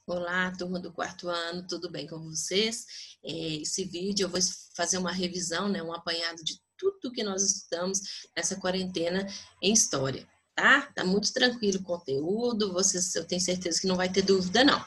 Olá, turma do quarto ano, tudo bem com vocês? Esse vídeo eu vou fazer uma revisão, né, um apanhado de tudo que nós estudamos nessa quarentena em História, tá? Tá muito tranquilo o conteúdo, eu tenho certeza que não vai ter dúvida, não.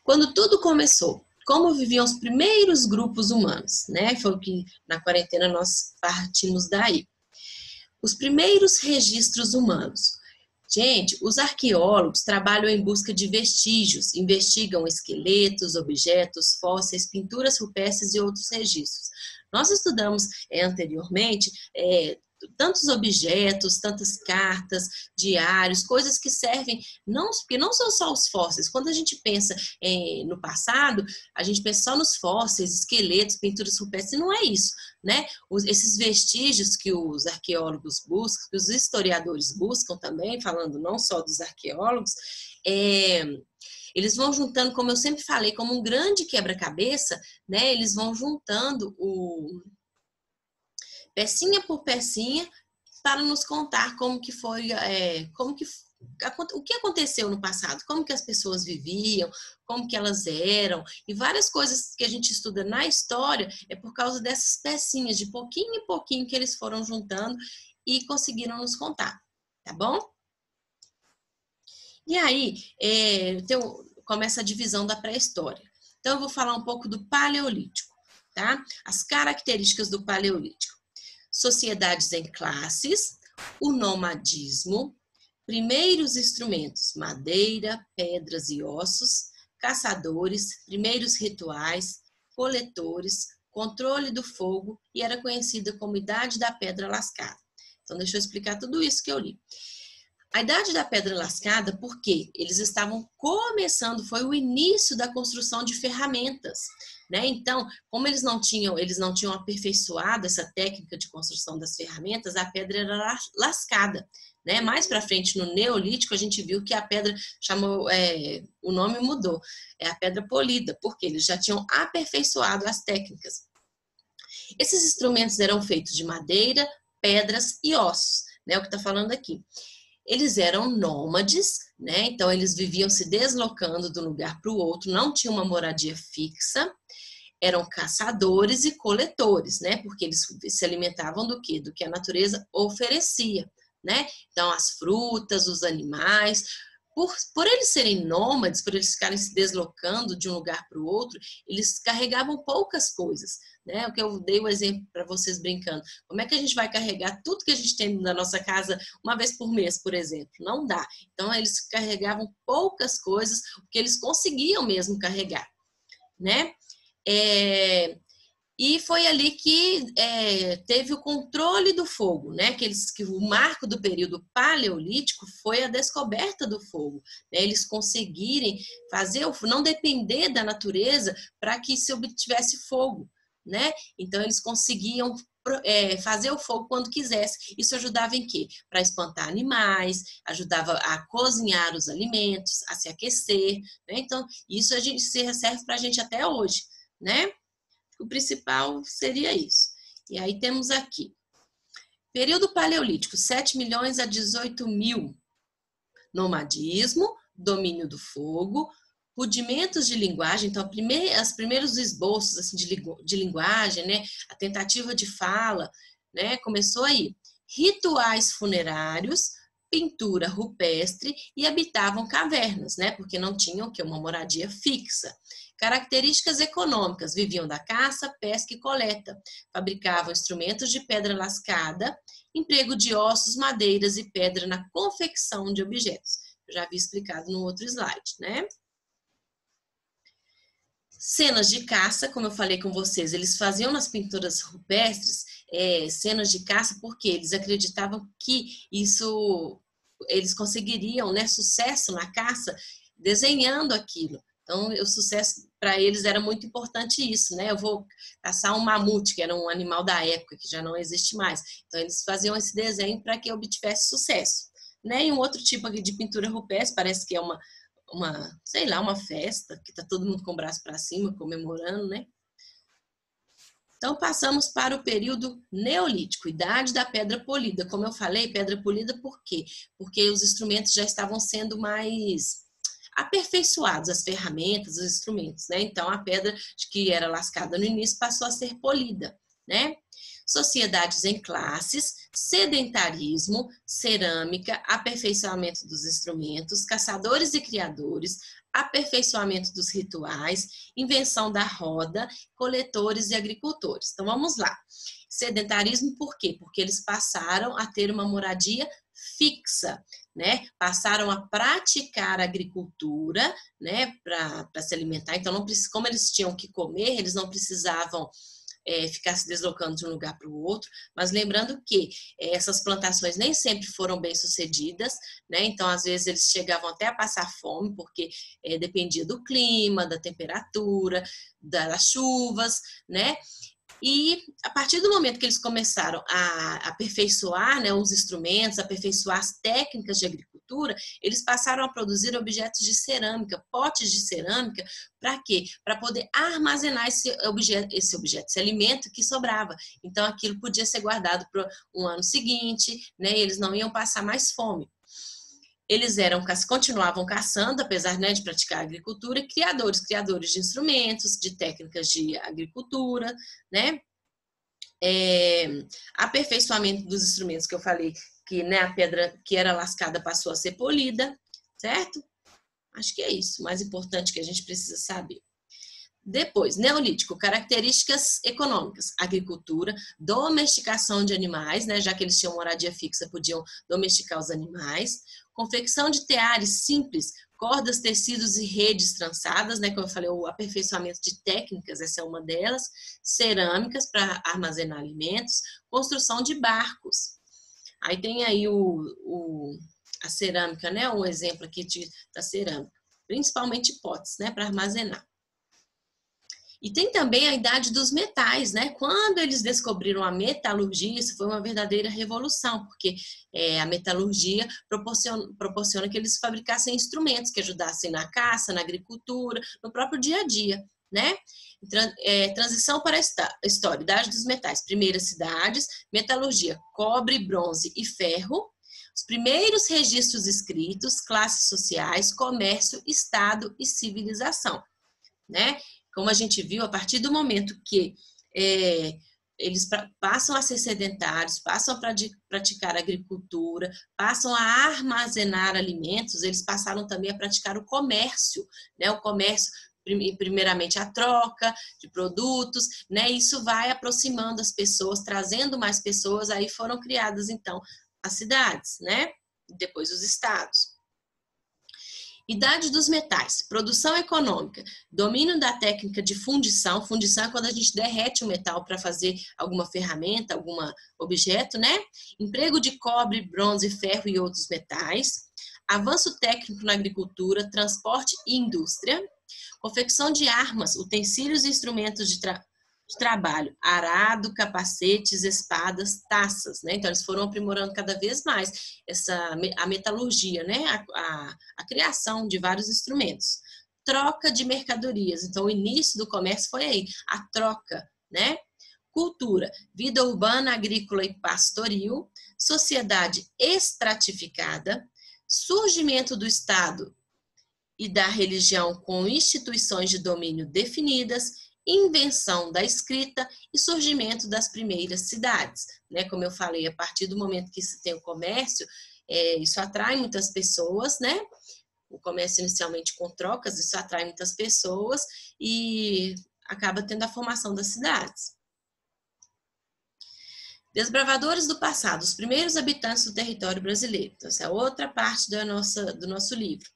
Quando tudo começou, como viviam os primeiros grupos humanos, né? Foi o que na quarentena nós partimos daí. Os primeiros registros humanos. Gente, os arqueólogos trabalham em busca de vestígios, investigam esqueletos, objetos, fósseis, pinturas rupestres e outros registros. Nós estudamos anteriormente tantos objetos, tantas cartas, diários, coisas que servem, porque não são só os fósseis. Quando a gente pensa no passado, a gente pensa só nos fósseis, esqueletos, pinturas rupestres, e não é isso, né? Esses vestígios que os arqueólogos buscam, que os historiadores buscam também, falando não só dos arqueólogos, eles vão juntando, como eu sempre falei, como um grande quebra-cabeça, né? Eles vão juntando pecinha por pecinha para nos contar como que foi, o que aconteceu no passado, como que as pessoas viviam, como que elas eram, e várias coisas que a gente estuda na história é por causa dessas pecinhas, de pouquinho em pouquinho que eles foram juntando e conseguiram nos contar, tá bom? E aí, começa a divisão da pré-história. Então, eu vou falar um pouco do Paleolítico, tá? As características do Paleolítico. Sociedades em classes, o nomadismo, primeiros instrumentos, madeira, pedras e ossos, caçadores, primeiros rituais, coletores, controle do fogo e era conhecida como Idade da Pedra Lascada. Então, deixa eu explicar tudo isso que eu li. A Idade da Pedra Lascada, porque eles estavam começando, foi o início da construção de ferramentas, né? Então, como eles não tinham aperfeiçoado essa técnica de construção das ferramentas, a pedra era lascada, né? Mais para frente, no Neolítico, a gente viu que a pedra o nome mudou, é a pedra polida, porque eles já tinham aperfeiçoado as técnicas. Esses instrumentos eram feitos de madeira, pedras e ossos, né? O que está falando aqui. Eles eram nômades, né? Então eles viviam se deslocando de um lugar para o outro, não tinham uma moradia fixa, eram caçadores e coletores, né? Porque eles se alimentavam do quê? Do que a natureza oferecia, né? Então as frutas, os animais, por eles serem nômades, por eles ficarem se deslocando de um lugar para o outro, eles carregavam poucas coisas, né? O que eu dei o exemplo para vocês brincando. Como é que a gente vai carregar tudo que a gente tem na nossa casa uma vez por mês, por exemplo? Não dá. Então, eles carregavam poucas coisas, o que eles conseguiam mesmo carregar, né? E foi ali que teve o controle do fogo, né? Que o marco do período paleolítico foi a descoberta do fogo, né? Eles conseguirem não depender da natureza para que se obtivesse fogo, né? Então eles conseguiam fazer o fogo quando quisesse. Isso ajudava em quê? Para espantar animais, ajudava a cozinhar os alimentos, a se aquecer, né? Então isso serve para a gente até hoje, né? O principal seria isso. E aí temos aqui, período paleolítico, 7 milhões a 18 mil. Nomadismo, domínio do fogo, rudimentos de linguagem, então os primeiros esboços assim, de linguagem, né? A tentativa de fala, né? Começou aí. Rituais funerários, pintura rupestre e habitavam cavernas, né? Porque não tinham uma moradia fixa. Características econômicas, viviam da caça, pesca e coleta, fabricavam instrumentos de pedra lascada, emprego de ossos, madeiras e pedra na confecção de objetos. Eu já havia explicado no outro slide, né? Cenas de caça, como eu falei com vocês, eles faziam nas pinturas rupestres cenas de caça porque eles acreditavam que eles conseguiriam, né, sucesso na caça desenhando aquilo. Então, o sucesso para eles era muito importante isso, né? Eu vou caçar um mamute, que era um animal da época, que já não existe mais. Então, eles faziam esse desenho para que obtivesse sucesso, né? E um outro tipo de pintura rupestre, parece que é sei lá, uma festa, que está todo mundo com o braço para cima, comemorando, né? Então, passamos para o período Neolítico, Idade da Pedra Polida. Como eu falei, pedra polida por quê? Porque os instrumentos já estavam sendo mais aperfeiçoados as ferramentas, os instrumentos, né? Então, a pedra que era lascada no início passou a ser polida, né? Sociedades em classes, sedentarismo, cerâmica, aperfeiçoamento dos instrumentos, caçadores e criadores, aperfeiçoamento dos rituais, invenção da roda, coletores e agricultores. Então, vamos lá. Sedentarismo por quê? Porque eles passaram a ter uma moradia fixa, né? Passaram a praticar agricultura, né? Para se alimentar. Então, não, como eles tinham que comer, eles não precisavam ficar se deslocando de um lugar para o outro, mas lembrando que essas plantações nem sempre foram bem sucedidas, né? Então, às vezes, eles chegavam até a passar fome, porque dependia do clima, da temperatura, das chuvas, né? E a partir do momento que eles começaram a aperfeiçoar, né, os instrumentos, aperfeiçoar as técnicas de agricultura, eles passaram a produzir objetos de cerâmica, potes de cerâmica, para quê? Para poder armazenar esse alimento que sobrava. Então, aquilo podia ser guardado para um ano seguinte, né, e eles não iam passar mais fome. Eles continuavam caçando, apesar, né, de praticar agricultura, criadores de instrumentos, de técnicas de agricultura, né? Aperfeiçoamento dos instrumentos que eu falei, que, né, a pedra que era lascada passou a ser polida, certo? Acho que é isso, o mais importante que a gente precisa saber. Depois, neolítico, características econômicas, agricultura, domesticação de animais, né, já que eles tinham moradia fixa, podiam domesticar os animais, confecção de teares simples, cordas, tecidos e redes trançadas, né, como eu falei, o aperfeiçoamento de técnicas, essa é uma delas, cerâmicas para armazenar alimentos, construção de barcos. Aí tem aí a cerâmica, né, um exemplo aqui da cerâmica, principalmente potes, né, para armazenar. E tem também a idade dos metais, né? Quando eles descobriram a metalurgia, isso foi uma verdadeira revolução, porque a metalurgia proporciona que eles fabricassem instrumentos que ajudassem na caça, na agricultura, no próprio dia a dia, né? Transição para a história, idade dos metais. Primeiras cidades, metalurgia, cobre, bronze e ferro. Os primeiros registros escritos, classes sociais, comércio, estado e civilização, né? Como a gente viu, a partir do momento que eles passam a ser sedentários, passam a praticar agricultura, passam a armazenar alimentos, eles passaram também a praticar o comércio, né? O comércio, primeiramente a troca de produtos, né? Isso vai aproximando as pessoas, trazendo mais pessoas, aí foram criadas, então, as cidades, né? Depois os estados. Idade dos metais, produção econômica, domínio da técnica de fundição. Fundição é quando a gente derrete o metal para fazer alguma ferramenta, algum objeto, né? Emprego de cobre, bronze, ferro e outros metais. Avanço técnico na agricultura, transporte e indústria. Confecção de armas, utensílios e instrumentos de trabalho, arado, capacetes, espadas, taças, né? Então, eles foram aprimorando cada vez mais a metalurgia, né? A criação de vários instrumentos. Troca de mercadorias. Então, o início do comércio foi aí, a troca, né? Cultura, vida urbana, agrícola e pastoril. Sociedade estratificada. Surgimento do Estado e da religião com instituições de domínio definidas, invenção da escrita e surgimento das primeiras cidades, né? Como eu falei, a partir do momento que se tem o comércio, isso atrai muitas pessoas, né? O comércio inicialmente com trocas, isso atrai muitas pessoas e acaba tendo a formação das cidades. Desbravadores do passado, os primeiros habitantes do território brasileiro. Então, essa é outra parte do nosso livro.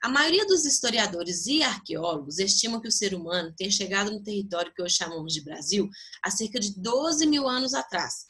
A maioria dos historiadores e arqueólogos estimam que o ser humano tenha chegado no território que hoje chamamos de Brasil há cerca de 12 mil anos atrás.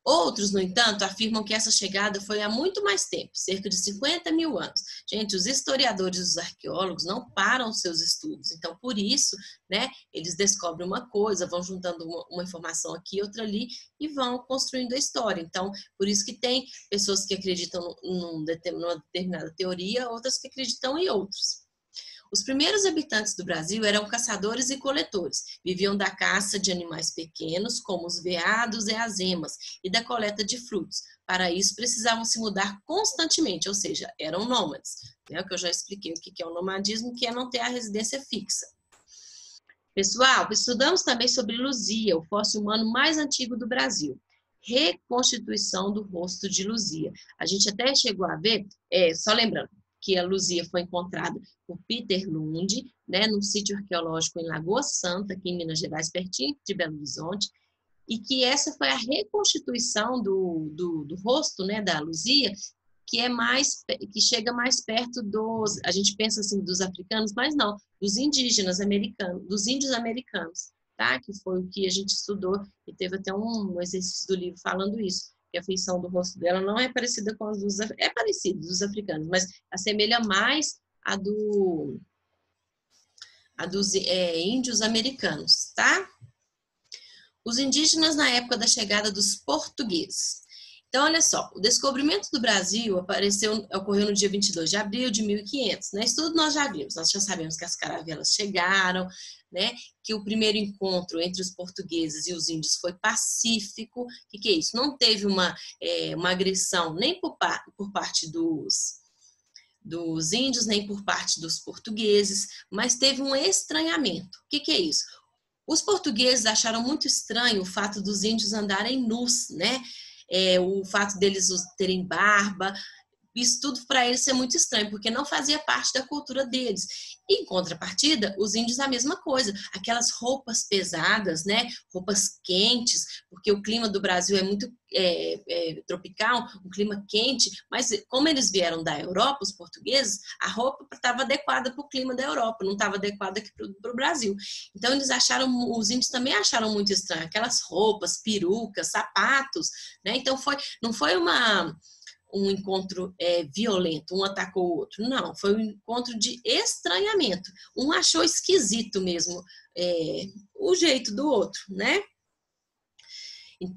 Outros, no entanto, afirmam que essa chegada foi há muito mais tempo, cerca de 50 mil anos. Gente, os historiadores e os arqueólogos não param seus estudos, então, por isso, né, eles descobrem uma coisa, vão juntando uma informação aqui, outra ali, e vão construindo a história. Então, por isso que tem pessoas que acreditam numa determinada teoria, outras que acreditam em outros. Os primeiros habitantes do Brasil eram caçadores e coletores. Viviam da caça de animais pequenos, como os veados e as emas, e da coleta de frutos. Para isso, precisavam se mudar constantemente, ou seja, eram nômades. É o que eu já expliquei o que é o nomadismo, que é não ter a residência fixa. Pessoal, estudamos também sobre Luzia, o fóssil humano mais antigo do Brasil. Reconstituição do rosto de Luzia. A gente até chegou a ver, só lembrando, que a Luzia foi encontrada por Peter Lund, né, num sítio arqueológico em Lagoa Santa, aqui em Minas Gerais, pertinho de Belo Horizonte, e que essa foi a reconstituição do rosto, né, da Luzia, que chega mais perto dos, a gente pensa assim, dos africanos, mas não, dos indígenas americanos, dos índios americanos, tá? Que foi o que a gente estudou, e teve até um exercício do livro falando isso, que a feição do rosto dela não é parecida com a dos, é parecida dos africanos, mas assemelha mais a dos índios americanos, tá? Os indígenas na época da chegada dos portugueses. Então, olha só, o descobrimento do Brasil ocorreu no dia 22 de abril de 1500, né? Isso tudo nós já vimos, nós já sabemos que as caravelas chegaram, né? Que o primeiro encontro entre os portugueses e os índios foi pacífico. O que é isso? Não teve uma agressão nem por parte dos índios, nem por parte dos portugueses, mas teve um estranhamento. O que é isso? Os portugueses acharam muito estranho o fato dos índios andarem nus, né? O fato deles terem barba, isso tudo para eles é muito estranho, porque não fazia parte da cultura deles. E, em contrapartida, os índios a mesma coisa, aquelas roupas pesadas, né? Roupas quentes, porque o clima do Brasil é muito tropical, um clima quente, mas como eles vieram da Europa, os portugueses, a roupa estava adequada para o clima da Europa, não estava adequada aqui para o Brasil. Então, os índios também acharam muito estranho, aquelas roupas, perucas, sapatos, né? Então, não foi um encontro violento, um atacou o outro. Não, foi um encontro de estranhamento. Um achou esquisito mesmo o jeito do outro, né?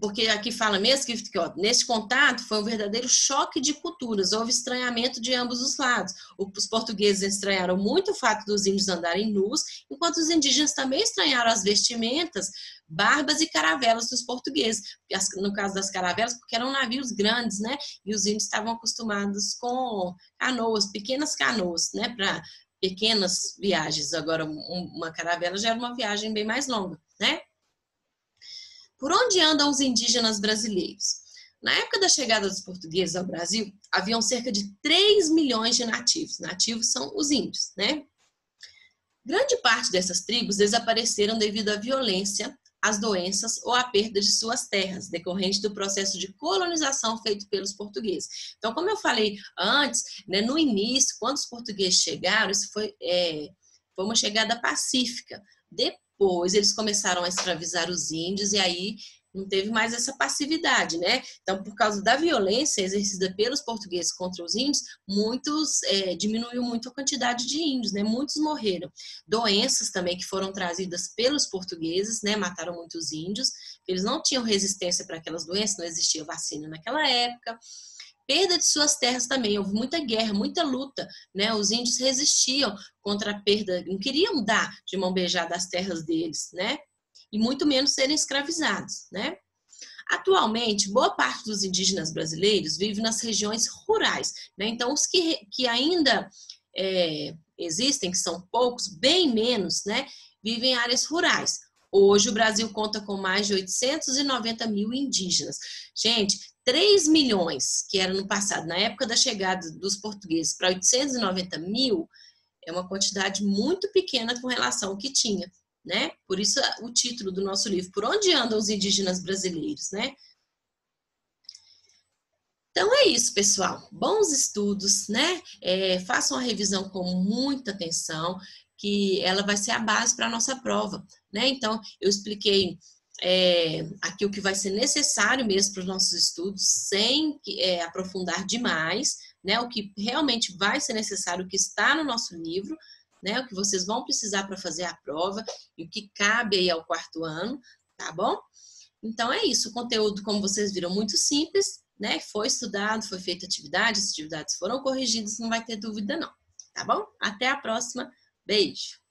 Porque aqui fala mesmo que nesse contato foi um verdadeiro choque de culturas, houve estranhamento de ambos os lados. Os portugueses estranharam muito o fato dos índios andarem nus, enquanto os indígenas também estranharam as vestimentas, barbas e caravelas dos portugueses. No caso das caravelas, porque eram navios grandes, né? E os índios estavam acostumados com canoas, pequenas canoas, né? Para pequenas viagens. Agora, uma caravela já era uma viagem bem mais longa, né? Por onde andam os indígenas brasileiros? Na época da chegada dos portugueses ao Brasil, haviam cerca de 3 milhões de nativos. Nativos são os índios, né? Grande parte dessas tribos desapareceram devido à violência, às doenças ou à perda de suas terras, decorrente do processo de colonização feito pelos portugueses. Então, como eu falei antes, né, no início, quando os portugueses chegaram, isso foi uma chegada pacífica. Depois eles começaram a escravizar os índios e aí não teve mais essa passividade, né? Então, por causa da violência exercida pelos portugueses contra os índios, diminuiu muito a quantidade de índios, né? Muitos morreram. Doenças também que foram trazidas pelos portugueses, né? Mataram muitos índios. Eles não tinham resistência para aquelas doenças, não existia vacina naquela época. Perda de suas terras também, houve muita guerra, muita luta, né? Os índios resistiam contra a perda, não queriam dar de mão beijada as terras deles, né? E muito menos serem escravizados, né? Atualmente, boa parte dos indígenas brasileiros vive nas regiões rurais, né? Então, os que ainda existem, que são poucos, bem menos, né? Vivem em áreas rurais. Hoje, o Brasil conta com mais de 890 mil indígenas. Gente, 3 milhões, que era no passado, na época da chegada dos portugueses, para 890 mil, é uma quantidade muito pequena com relação ao que tinha, né? Por isso o título do nosso livro, Por Onde Andam os Indígenas Brasileiros, né? Então é isso, pessoal. Bons estudos, né? Façam a revisão com muita atenção, que ela vai ser a base para a nossa prova, né? Então, eu expliquei aqui o que vai ser necessário mesmo para os nossos estudos, sem aprofundar demais, né? O que realmente vai ser necessário, o que está no nosso livro, né? O que vocês vão precisar para fazer a prova e o que cabe aí ao 4º ano, tá bom? Então é isso, o conteúdo, como vocês viram, muito simples, né? Foi estudado, foi feita atividade, as atividades foram corrigidas, não vai ter dúvida não, tá bom? Até a próxima. Beijo!